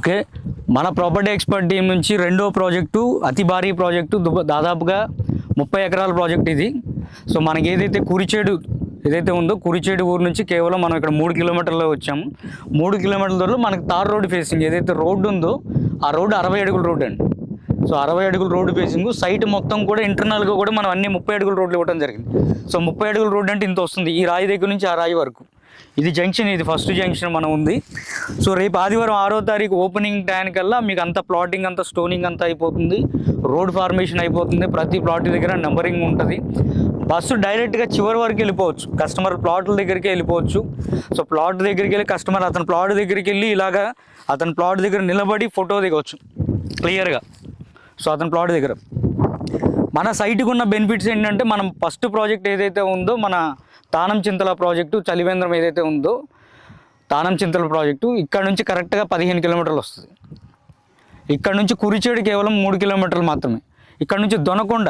Okay, మన property expert team నుంచి రెండో ప్రాజెక్టు, అతి భారీ ప్రాజెక్టు, దాదాపుగా 30 ఎకరాల ప్రాజెక్ట్ ఇది. సో మనకి ఏదైతే కురిచేడు ఏదైతే ఉందో, కురిచేడు ఊరు నుంచి కేవలం మనం ఇక్కడ 3 కిలోమీటర్లో వచ్చాము. 3 కిలోమీటర్ల దూరంలో మనకి తార్ రోడ్ ఫేసింగ్ ఏదైతే రోడ్డు ఉందో ఆ రోడ్డు 60 అడుగుల రోడ్డు అండి. సో 60 అడుగుల రోడ్డు ఫేసింగ్, సైట్ మొత్తం కూడా ఇంటర్నల్గా కూడా మనం అన్ని 30 అడుగుల రోడ్లు ఇవ్వడం జరిగింది. సో 30 అడుగుల రోడ్డు అంటే ఇంత వస్తుంది, ఈ రాయి దగ్గర నుంచి ఆ రాయి వరకు. ఇది జంక్షన్, ఇది ఫస్ట్ జంక్షన్ మనం ఉంది. సో రేపు ఆదివారం 6వ తారీఖు ఓపెనింగ్ టైం కల్లా మీకు అంత ప్లాటింగ్ అంతా స్టోనింగ్ అంతా అయిపోతుంది, రోడ్ ఫార్మేషన్ అయిపోతుంది, ప్రతి ప్లాట్ దగ్గర నెంబరింగ్ ఉంటుంది. బస్సు డైరెక్ట్గా చివరి వరకు వెళ్ళిపోవచ్చు, కస్టమర్ ప్లాట్ల దగ్గరికి వెళ్ళిపోవచ్చు. సో ప్లాట్ దగ్గరికి వెళ్ళి కస్టమర్ అతని ప్లాట్ దగ్గరికి వెళ్ళి ఇలాగా అతని ప్లాట్ దగ్గర నిలబడి ఫోటో దిగవచ్చు క్లియర్గా. సో అతని ప్లాట్ దగ్గర మన సైట్కి ఉన్న బెనిఫిట్స్ ఏంటంటే, మనం ఫస్ట్ ప్రాజెక్ట్ ఏదైతే ఉందో మన తానం చింతల ప్రాజెక్టు, చలివేంద్రం ఏదైతే ఉందో తానం చింతల ప్రాజెక్టు, ఇక్కడ నుంచి కరెక్ట్గా 15 కిలోమీటర్లు వస్తుంది. ఇక్కడ నుంచి కురిచేడు కేవలం 3 కిలోమీటర్లు మాత్రమే. ఇక్కడ నుంచి దొనకొండ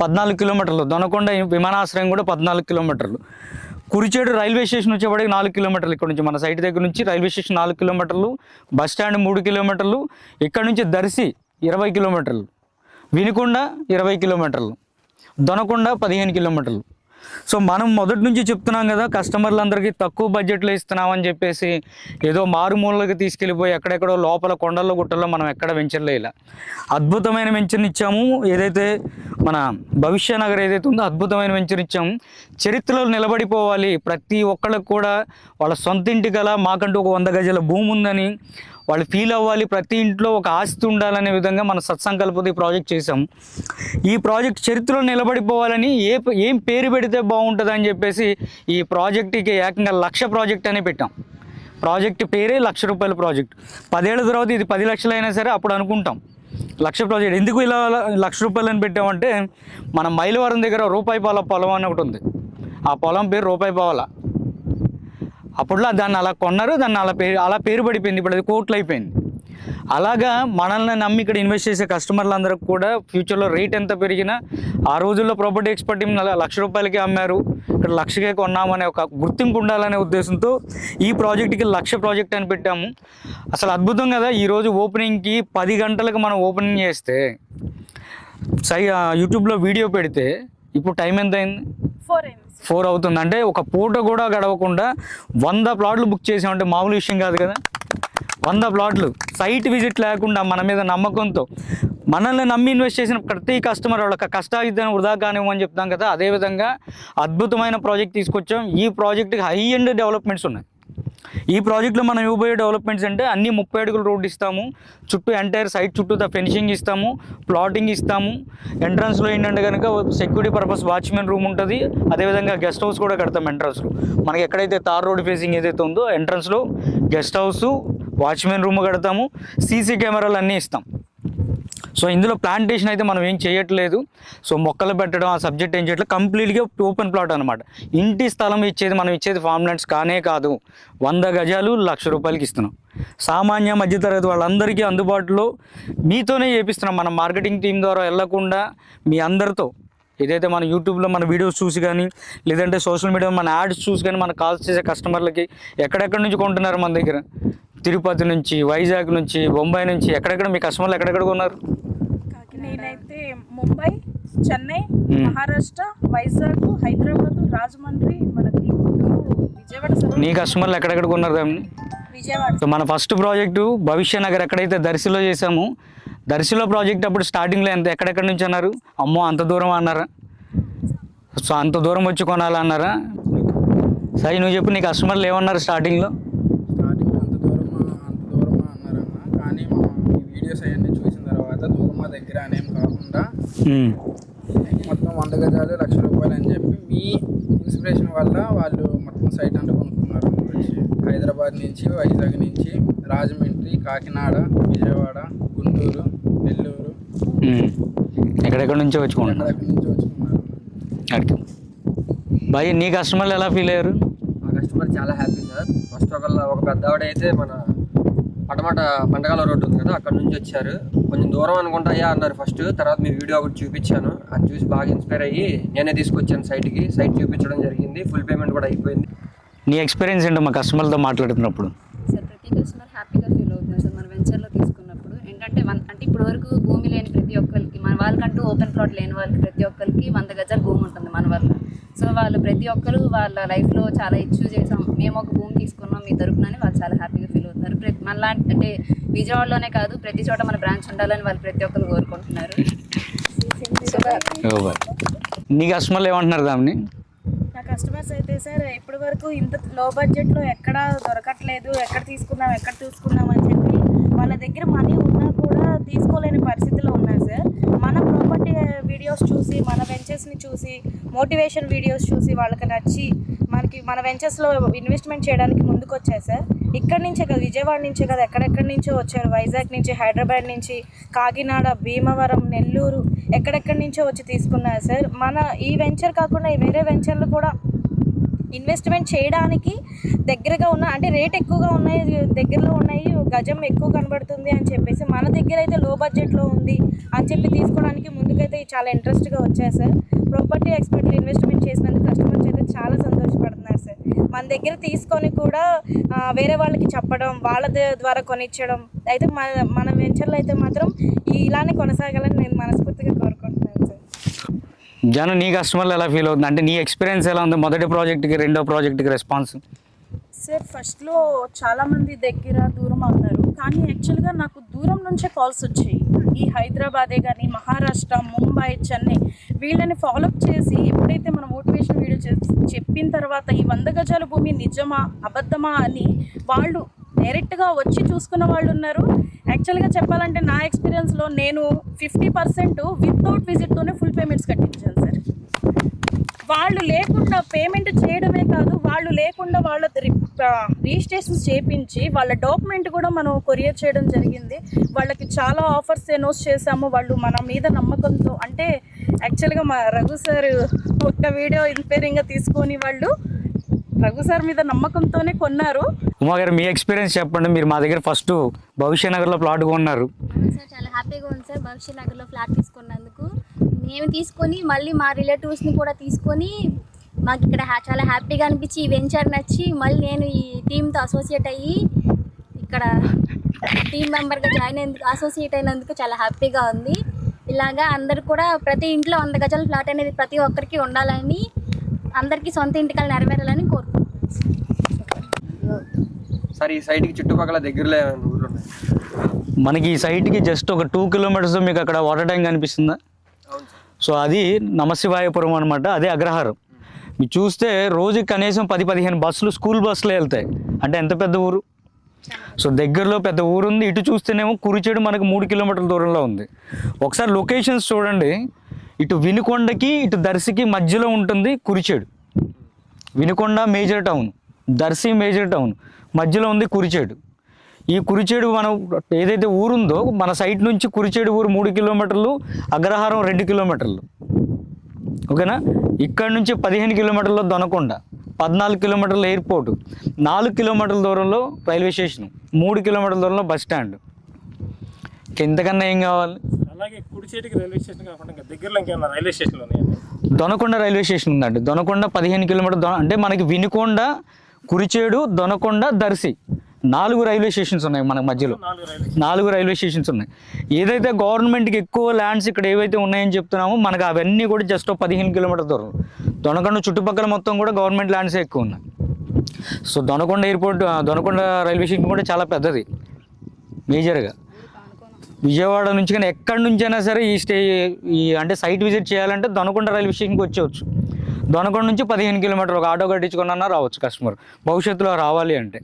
14 కిలోమీటర్లు, దొనకొండ విమానాశ్రయం కూడా 14 కిలోమీటర్లు. కురిచేడు రైల్వే స్టేషన్ వచ్చేప్పటికి 4 కిలోమీటర్లు. ఇక్కడ నుంచి మన సైట్ దగ్గర నుంచి రైల్వే స్టేషన్ 4 కిలోమీటర్లు, బస్ స్టాండ్ 3 కిలోమీటర్లు, ఇక్కడ నుంచి దర్శి 20 కిలోమీటర్లు, వినుకొండ 20 కిలోమీటర్లు, దొనకొండ 15 కిలోమీటర్లు. సో మనం మొదటి నుంచి చెప్తున్నాం కదా, కస్టమర్లందరికీ తక్కువ బడ్జెట్లో ఇస్తున్నామని చెప్పేసి ఏదో మారుమూలకి తీసుకెళ్ళిపోయి ఎక్కడెక్కడో లోపల కొండల్లో గుట్టల్లో మనం ఎక్కడ వెంచర్లే. ఇలా అద్భుతమైన వెంచర్ని ఇచ్చాము. ఏదైతే మన భవిష్య నగర్ ఏదైతే ఉందో అద్భుతమైన వెంచర్ ఇచ్చాము. చరిత్రలో నిలబడిపోవాలి, ప్రతి ఒక్కళ్ళకి కూడా వాళ్ళ సొంత ఇంటి గల మాకంటూ ఒక 100 గజాల భూమి ఉందని వాళ్ళు ఫీల్ అవ్వాలి, ప్రతి ఇంట్లో ఒక ఆస్తి ఉండాలనే విధంగా మన సత్సంకల్పంతో ఈ ప్రాజెక్ట్ చేసాం. ఈ ప్రాజెక్ట్ చరిత్రలో నిలబడిపోవాలని ఏం పేరు పెడితే బాగుంటుంది అని చెప్పేసి ఈ ప్రాజెక్ట్కి ఏకంగా 1,00,000 ప్రాజెక్ట్ అని పెట్టాం. ప్రాజెక్ట్ పేరే ₹1,00,000 ప్రాజెక్ట్. 10 ఏళ్ళ తర్వాత ఇది 10 లక్షలు అయినా సరే అప్పుడు అనుకుంటాం 1,00,000 ప్రాజెక్ట్. ఎందుకు ఇలా ₹1,00,000 అని పెట్టామంటే, మన మైలవరం దగ్గర రూపాయి-పాల పొలం అని ఒకటి ఉంది. ఆ పొలం పేరు రూపాయి-పావల. అప్పుడులో దాన్ని అలా కొన్నారు, దాన్ని అలా పేరు పడిపోయింది. ఇప్పుడు అది కోట్లు అయిపోయింది. అలాగా మనల్ని నమ్మి ఇక్కడ ఇన్వెస్ట్ చేసే కస్టమర్లందరికీ కూడా ఫ్యూచర్లో రేట్ ఎంత పెరిగినా, ఆ రోజుల్లో ప్రాపర్టీ ఎక్స్పర్ట్ టీం ₹1,00,000కి అమ్మారు, ఇక్కడ 1,00,000కే కొన్నామనే ఒక గుర్తింపు ఉండాలనే ఉద్దేశంతో ఈ ప్రాజెక్ట్కి 1,00,000 ప్రాజెక్ట్ అని పెట్టాము. అసలు అద్భుతం కదా. ఈరోజు ఓపెనింగ్కి 10 గంటలకు మనం ఓపెనింగ్ చేస్తే యూట్యూబ్లో వీడియో పెడితే ఇప్పుడు టైం ఎంత అయింది? 4 అవుతుంది. అంటే ఒక పూట కూడా గడవకుండా 100 ప్లాట్లు బుక్ చేసామంటే మామూలు విషయం కాదు కదా. 100 ప్లాట్లు సైట్ విజిట్ లేకుండా మన మీద నమ్మకంతో మనల్ని నమ్మి ఇన్వెస్ట్ చేసిన ప్రతి కస్టమర్ వాళ్ళ కష్టాయిద్దాన్ని వృధా కానివ్వమని చెప్తాం కదా. అదేవిధంగా అద్భుతమైన ప్రాజెక్ట్ తీసుకొచ్చాం. ఈ ప్రాజెక్ట్కి హై ఎండ్ డెవలప్మెంట్స్ ఉన్నాయి. ఈ ప్రాజెక్ట్లో మనం ఇవ్వబోయే డెవలప్మెంట్స్ అంటే అన్ని 30 అడుగుల రోడ్డు ఇస్తాము, చుట్టూ ఎంటైర్ సైట్ చుట్టూ ఫెన్సింగ్ ఇస్తాము, ప్లాటింగ్ ఇస్తాము. ఎంట్రన్స్లో ఏంటంటే కనుక సెక్యూరిటీ పర్పస్ వాచ్మెన్ రూమ్ ఉంటుంది. అదేవిధంగా గెస్ట్ హౌస్ కూడా కడతాం ఎంట్రన్స్లో. మనకి ఎక్కడైతే తార్ రోడ్ ఫేసింగ్ ఏదైతే ఉందో ఎంట్రన్స్లో గెస్ట్ హౌస్, వాచ్మెన్ రూమ్ కడతాము, సీసీ కెమెరాలు అన్నీ ఇస్తాం. సో ఇందులో ప్లాంటేషన్ అయితే మనం ఏం చేయట్లేదు. సో మొక్కలు పెట్టడం ఆ సబ్జెక్ట్ ఏం చేయట్లేదు, కంప్లీట్గా ఓపెన్ ప్లాట్ అనమాట. ఇంటి స్థలం ఇచ్చేది మనం ఇచ్చేది ఫామ్ ల్యాండ్స్ కానే కాదు. 100 గజాలు ₹1,00,000 ఇస్తున్నాం. సామాన్య మధ్యతరగతి వాళ్ళందరికీ అందుబాటులో మీతోనే చేపిస్తున్నాం. మన మార్కెటింగ్ టీం ద్వారా వెళ్లకుండా మీ అందరితో ఏదైతే మన యూట్యూబ్లో మన వీడియోస్ చూసి కానీ, లేదంటే సోషల్ మీడియా మన యాడ్స్ చూసి కానీ మన కాల్స్ చేసే కస్టమర్లకి ఎక్కడెక్కడి నుంచి కొంటున్నారు మన దగ్గర, తిరుపతి నుంచి, వైజాగ్ నుంచి, బొంబాయి నుంచి, ఎక్కడెక్కడ మీ కస్టమర్లు ఎక్కడెక్కడ కొన్నారు? నేనైతే ముంబై, చెన్నై, మహారాష్ట్ర, వైజాగ్, హైదరాబాద్, రాజమండ్రి, మనకి విజయవాడ. నీ కస్టమర్లు ఎక్కడెక్కడ కొన్నారు దాన్ని? విజయవాడ. సో మన ఫస్ట్ ప్రాజెక్టు భవిష్య నగర్ ఎక్కడైతే దర్శిలో చేసామో, దర్శిలో ప్రాజెక్ట్ అప్పుడు స్టార్టింగ్లో ఎక్కడెక్కడి నుంచి అన్నారు? అమ్మో అంత దూరం అన్నారా? సో అంత దూరం వచ్చి కొనాలన్నారా? సరే నువ్వు చెప్పు, నీ కస్టమర్లు ఏమన్నారు స్టార్టింగ్లో? అంత దూరమా అన్నారన్న. కానీ ఈ వీడియోస్ అవన్నీ చూసిన తర్వాత దూరమా దగ్గర అనేం కాకుండా మొత్తం 100 గజాలు ₹1,00,000 అని చెప్పి మీ ఇన్స్పిరేషన్ వల్ల వాళ్ళు మొత్తం సైట్ అంతా కొనుక్కున్నారు. హైదరాబాద్ నుంచి, వైజాగ్ నుంచి, రాజమండ్రి, కాకినాడ, విజయవాడ, గుంటూరు, నెల్లూరు, ఎక్కడెక్కడి నుంచో వచ్చుకున్నారు. బాయ్, నీ కస్టమర్లు ఎలా ఫీల్ అయ్యారు? మా కస్టమర్ చాలా హ్యాపీ సార్. ఫస్ట్ ఒక పెద్దవాడు అయితే మన పటమట పంటకాల రోడ్డు ఉంది కదా, అక్కడ నుంచి వచ్చారు. కొంచెం దూరం అనుకుంటాయా అన్నారు ఫస్ట్. తర్వాత మీ వీడియో ఒకటి చూపించాను, అది చూసి బాగా ఇన్స్పైర్ అయ్యి నేనే తీసుకొచ్చాను సైట్కి. సైట్ చూపించడం జరిగింది, ఫుల్ పేమెంట్ కూడా అయిపోయింది. నీ ఎక్స్పీరియన్స్ ఏంటో మా కస్టమర్లతో మాట్లాడుతున్నప్పుడు? సార్ ప్రతి కస్టమర్ హ్యాపీగా ఫీల్ అవుతున్నారు సార్. మన అంటే అంటే ఇప్పుడు వరకు భూమి లేని ప్రతి ఒక్కరికి, మన వాళ్ళకంటూ ఓపెన్ ప్లాట్ లేని వాళ్ళకి ప్రతి ఒక్కరికి 100 గజాల భూమి ఉంటుంది మన వల్ల. సో వాళ్ళు ప్రతి ఒక్కరు వాళ్ళ లైఫ్లో చాలా ఇష్యూ చేసాం, మేము ఒక భూమి తీసుకున్నాం మీ తరపునని వాళ్ళు చాలా హ్యాపీగా ఫీల్ అవుతున్నారు. మనలాంటి అంటే విజయవాడలోనే కాదు ప్రతి చోట మన బ్రాంచ్ ఉండాలని వాళ్ళు ప్రతి ఒక్కరు కోరుకుంటున్నారు. నీ కస్టమర్లు ఏమంటున్నారు దాన్ని? నా కస్టమర్స్ అయితే సార్ ఇప్పటి వరకు ఇంత లో బడ్జెట్లో ఎక్కడ దొరకట్లేదు, ఎక్కడ చూసుకున్నాం అని చెప్పి వాళ్ళ దగ్గర మనీ ఉన్నా కూడా తీసుకోలేని పరిస్థితిలో ఉన్నారు సార్. మన ప్రాపర్టీ వీడియోస్ చూసి, మన వెంచర్స్ని చూసి, మోటివేషన్ వీడియోస్ చూసి వాళ్ళకి నచ్చి మన వెంచర్స్లో ఇన్వెస్ట్మెంట్ చేయడానికి ముందుకు వచ్చారు సార్. ఇక్కడి నుంచే కదా, విజయవాడ నుంచే కదా, ఎక్కడెక్కడి నుంచో వచ్చారు. వైజాగ్ నుంచి, హైదరాబాద్ నుంచి, కాకినాడ, భీమవరం, నెల్లూరు, ఎక్కడెక్కడి నుంచో వచ్చి తీసుకున్నారు సార్. మన ఈ వెంచర్ కాకుండా వేరే వెంచర్లు కూడా ఇన్వెస్ట్మెంట్ చేయడానికి దగ్గరగా ఉన్న, అంటే రేట్ ఎక్కువగా ఉన్నాయి, దగ్గరలో ఉన్నాయి, గజం ఎక్కువ కనబడుతుంది అని చెప్పేసి మన దగ్గర అయితే లో బడ్జెట్లో ఉంది అని చెప్పి తీసుకోవడానికి ముందుకైతే చాలా ఇంట్రెస్ట్గా వచ్చాయి సార్. ప్రాపర్టీ ఎక్స్పర్ట్లు ఇన్వెస్ట్మెంట్ చేసినందుకు కస్టమర్స్ అయితే చాలా సంతోషపడుతున్నారు సార్. మన దగ్గర తీసుకొని కూడా వేరే వాళ్ళకి చెప్పడం, వాళ్ళ ద్వారా కొనిచ్చడం అయితే మన వెంచర్లో అయితే మాత్రం ఇలానే కొనసాగాలని నేను మనస్ఫూర్తిగా కోరుకుంటున్నాను సార్. జాను, నీ కస్టమర్లు ఎలా ఫీల్ అవుతుంది? అంటే నీ ఎక్స్పీరియన్స్ ఎలా ఉంది మొదటి ప్రాజెక్ట్కి రెండో ప్రాజెక్ట్కి రెస్పాన్స్? సార్ ఫస్ట్లో చాలామంది దగ్గర దూరం ఉన్నారు, కానీ యాక్చువల్గా నాకు దూరం నుంచే కాల్స్ వచ్చాయి. ఈ హైదరాబాదే కానీ, మహారాష్ట్ర, ముంబై, చెన్నై, వీళ్ళని ఫాలోఅప్ చేసి ఎప్పుడైతే మనం మోటివేషన్ వీడియో చెప్పిన తర్వాత ఈ 100 గజాల భూమి నిజమా అబద్ధమా అని వాళ్ళు డైరెక్ట్గా వచ్చి చూసుకున్న వాళ్ళు ఉన్నారు. యాక్చువల్గా చెప్పాలంటే నా ఎక్స్పీరియన్స్లో నేను 50% వితౌట్ విజిట్తోనే ఫుల్ పేమెంట్స్ కట్టించాను సార్. వాళ్ళు లేకుండా పేమెంట్ చేయడమే కాదు, వాళ్ళు లేకుండా వాళ్ళ రిజిస్ట్రేషన్స్ చేయించి వాళ్ళ డాక్యుమెంట్ కూడా మనం కొరియర్ చేయడం జరిగింది. వాళ్ళకి చాలా ఆఫర్స్ ఎనౌన్స్ చేశాము. వాళ్ళు మన మీద నమ్మకంతో, అంటే యాక్చువల్గా మా రఘు సార్ ఒక్క వీడియో ఇన్స్పైరింగ్గా తీసుకొని వాళ్ళు రఘు సార్ మీద నమ్మకంతోనే కొన్నారు. ఉమా గారు, మీ ఎక్స్పీరియన్స్ చెప్పండి. మీరు మా దగ్గర ఫస్ట్ భవిష్య నగర్లో ప్లాట్ కొన్నారు సార్. చాలా హ్యాపీగా ఉంది సార్ భవిష్య నగర్లో ఫ్లాట్ తీసుకున్నందుకు. మేము తీసుకొని మళ్ళీ మా రిలేటివ్స్ని కూడా తీసుకొని మాకు ఇక్కడ చాలా హ్యాపీగా అనిపించి ఈ వెంచర్ నచ్చి మళ్ళీ నేను ఈ టీంతో అసోసియేట్ అయ్యి ఇక్కడ టీమ్ మెంబర్గా అసోసియేట్ అయినందుకు చాలా హ్యాపీగా ఉంది. ఇలాగా అందరు కూడా ప్రతి ఇంట్లో 100 గజాల ఫ్లాట్ అనేది ప్రతి ఒక్కరికి ఉండాలని, అందరికీ సొంత ఇంటికలు నెరవేరాలని కోరుకుంటున్నాను సార్. ఈ సైట్కి చుట్టుపక్కల దగ్గరలో ఊర్లు ఉన్నాయి? మనకి ఈ సైట్కి జస్ట్ ఒక 2 కిలోమీటర్స్ మీకు అక్కడ వాటర్ ట్యాంక్ కనిపిస్తుందా? సో అది నమశివాయపురం అనమాట, అదే అగ్రహారం. మీరు చూస్తే రోజుకి కనీసం 10-15 బస్సులు, స్కూల్ బస్సులు వెళ్తాయి. అంటే ఎంత పెద్ద ఊరు. సో దగ్గరలో పెద్ద ఊరు ఉంది. ఇటు చూస్తేనేమో కురిచేడు మనకు 3 కిలోమీటర్ల దూరంలో ఉంది. ఒకసారి లొకేషన్స్ చూడండి. ఇటు వినుకొండకి, ఇటు దర్శికి మధ్యలో ఉంటుంది Kurichedu. Vinukonda major town, Darsi major town, మధ్యలో ఉంది కురిచేడు. ఈ కురిచేడు మనం ఏదైతే ఊరుందో మన సైట్ నుంచి కురిచేడు ఊరు 3 కిలోమీటర్లు, అగ్రహారం 2 కిలోమీటర్లు. ఓకేనా? ఇక్కడ నుంచి 15 కిలోమీటర్లో దొనకొండ, 14 కిలోమీటర్ల ఎయిర్పోర్టు, 4 కిలోమీటర్ల దూరంలో రైల్వే స్టేషన్, 3 కిలోమీటర్ల దూరంలో బస్ స్టాండ్. ఇంతకన్నా ఏం కావాలి? అలాగే కుడిచేటికి రైల్వే స్టేషన్ కాకుండా ఇంకా దగ్గరలో ఇంకేమైనా రైల్వే స్టేషన్లు ఉన్నాయండి? దొనకొండ రైల్వే స్టేషన్ ఉందండి. దొనకొండ 15 కిలోమీటర్ అంటే మనకి వినుకొండ, కురిచేడు, దొనకొండ, దర్శి 4 రైల్వే స్టేషన్స్ ఉన్నాయి మన మధ్యలో. 4 రైల్వే స్టేషన్స్ ఉన్నాయి. ఏదైతే గవర్నమెంట్కి ఎక్కువ ల్యాండ్స్ ఇక్కడ ఏవైతే ఉన్నాయని చెప్తున్నామో మనకు అవన్నీ కూడా జస్ట్ 15 కిలోమీటర్ దూరం. దొనకొండ చుట్టుపక్కల మొత్తం కూడా గవర్నమెంట్ ల్యాండ్సే ఎక్కువ ఉన్నాయి. So Donakonda airport, Donakonda railway station కూడా చాలా పెద్దది మేజర్గా. విజయవాడ నుంచి కానీ ఎక్కడి నుంచైనా సరే ఈ అంటే సైట్ విజిట్ చేయాలంటే దొనకొండ రైల్వే స్టేషన్కి వచ్చేవచ్చు. దొనకొండ నుంచి 15 కిలోమీటర్లు ఒక ఆటో కట్టించుకున్నా రావచ్చు కస్టమర్, భవిష్యత్తులో రావాలి అంటే.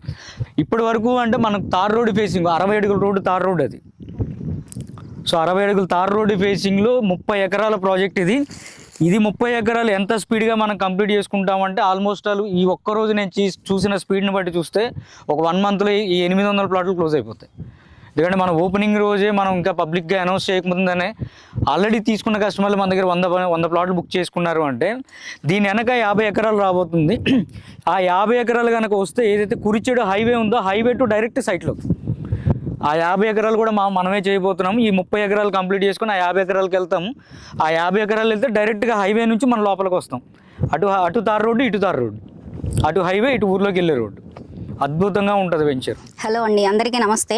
ఇప్పటి వరకు అంటే మనకు తార్ రోడ్డు ఫేసింగ్ 60 అడుగుల రోడ్డు, తార్ రోడ్డు అది. సో 60 అడుగుల తార్ రోడ్డు ఫేసింగ్లో 30 ఎకరాల ప్రాజెక్ట్ ఇది. 30 ఎకరాలు ఎంత స్పీడ్గా మనం కంప్లీట్ చేసుకుంటామంటే ఆల్మోస్ట్ ఈ ఒక్కరోజు నేను చూసిన స్పీడ్ని బట్టి చూస్తే ఒక 1 మంత్లో ఈ 800 ప్లాట్లు క్లోజ్ అయిపోతాయి. ఎందుకంటే మనం ఓపెనింగ్ రోజే మనం ఇంకా పబ్లిక్గా అనౌన్స్ చేయకముందనే ఆల్రెడీ తీసుకున్న కస్టమర్లు మన దగ్గర 100 ప్లాట్లు బుక్ చేసుకున్నారు అంటే దీని వెనక 50 ఎకరాలు రాబోతుంది. ఆ 50 ఎకరాలు కనుక వస్తే ఏదైతే కురిచేడు హైవే ఉందో హైవే టు డైరెక్ట్ సైట్లో ఆ 50 ఎకరాలు కూడా మనమే చేయబోతున్నాము. ఈ 30 ఎకరాలు కంప్లీట్ చేసుకుని ఆ 50 ఎకరాలకు వెళ్తాము. ఆ 50 ఎకరాలు వెళ్తే డైరెక్ట్గా హైవే నుంచి మనం లోపలికి వస్తాం. అటు తార్ రోడ్డు, ఇటు తార్ రోడ్డు, అటు హైవే, ఇటు ఊర్లోకి వెళ్ళే రోడ్డు. అద్భుతంగా ఉంటుంది వెంచర్. హలో అండి, అందరికీ నమస్తే.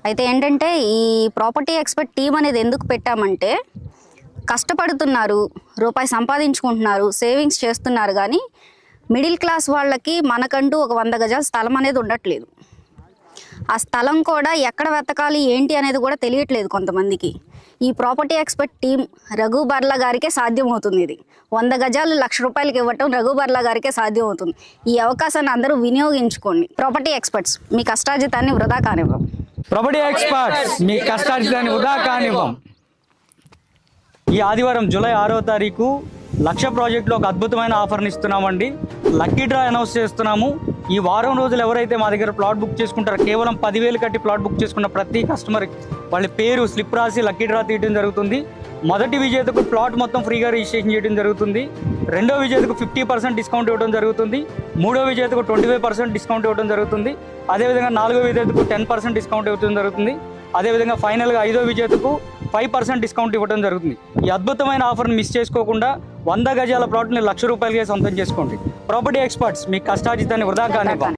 అయితే ఏంటంటే ఈ ప్రాపర్టీ ఎక్స్పర్ట్ టీం అనేది ఎందుకు పెట్టామంటే కష్టపడుతున్నారు, రూపాయి సంపాదించుకుంటున్నారు, సేవింగ్స్ చేస్తున్నారు, కానీ మిడిల్ క్లాస్ వాళ్ళకి మనకంటూ ఒక 100 గజాల స్థలం అనేది ఉండట్లేదు. ఆ స్థలం కూడా ఎక్కడ వెతకాలి ఏంటి అనేది కూడా తెలియట్లేదు కొంతమందికి. ఈ property expert team Raghu Barla గారికే సాధ్యమవుతుంది. ఇది 100 గజాలు ₹1,00,000 ఇవ్వటం రఘు బర్లా గారికే సాధ్యమవుతుంది. ఈ అవకాశాన్ని అందరూ వినియోగించుకోండి. ప్రాపర్టీ ఎక్స్పర్ట్స్ మీ కష్టార్జితాన్ని వృధా కానివ్వం. ప్రాపర్టీ ఎక్స్పర్ట్స్ మీ కష్టార్జితాన్ని వృధా కానివ్వం. ఈ ఆదివారం జూలై 6వ తారీఖు లక్ష ప్రాజెక్టులో ఒక అద్భుతమైన ఆఫర్ని ఇస్తున్నామండి. లక్కీ డ్రా అనౌన్స్ చేస్తున్నాము. ఈ వారం రోజులు ఎవరైతే మా దగ్గర ప్లాట్ బుక్ చేసుకుంటారో కేవలం 10,000 కట్టి ప్లాట్ బుక్ చేసుకున్న ప్రతి కస్టమర్ వాళ్ళ పేరు స్లిప్ రాసి లక్కీ డ్రా తీయడం జరుగుతుంది. మొదటి విజేతకు ప్లాట్ మొత్తం ఫ్రీగా రిజిస్ట్రేషన్ చేయడం జరుగుతుంది. రెండో విజేతకు 50% డిస్కౌంట్ ఇవ్వడం జరుగుతుంది. మూడో విజేతకు 25% డిస్కౌంట్ ఇవ్వడం జరుగుతుంది. అదేవిధంగా నాలుగో విజేతకు 10% డిస్కౌంట్ ఇవ్వడం జరుగుతుంది. అదేవిధంగా ఫైనల్గా 5వ విజేతకు 5% డిస్కౌంట్ ఇవ్వడం జరుగుతుంది. ఈ అద్భుతమైన ఆఫర్ని మిస్ చేసుకోకుండా 100 గజాల ప్లాట్ని ₹1,00,000 సొంతం చేసుకోండి. ప్రాపర్టీ ఎక్స్పర్ట్స్ మీ కష్టార్జితాన్ని వృధా కానివ్వండి.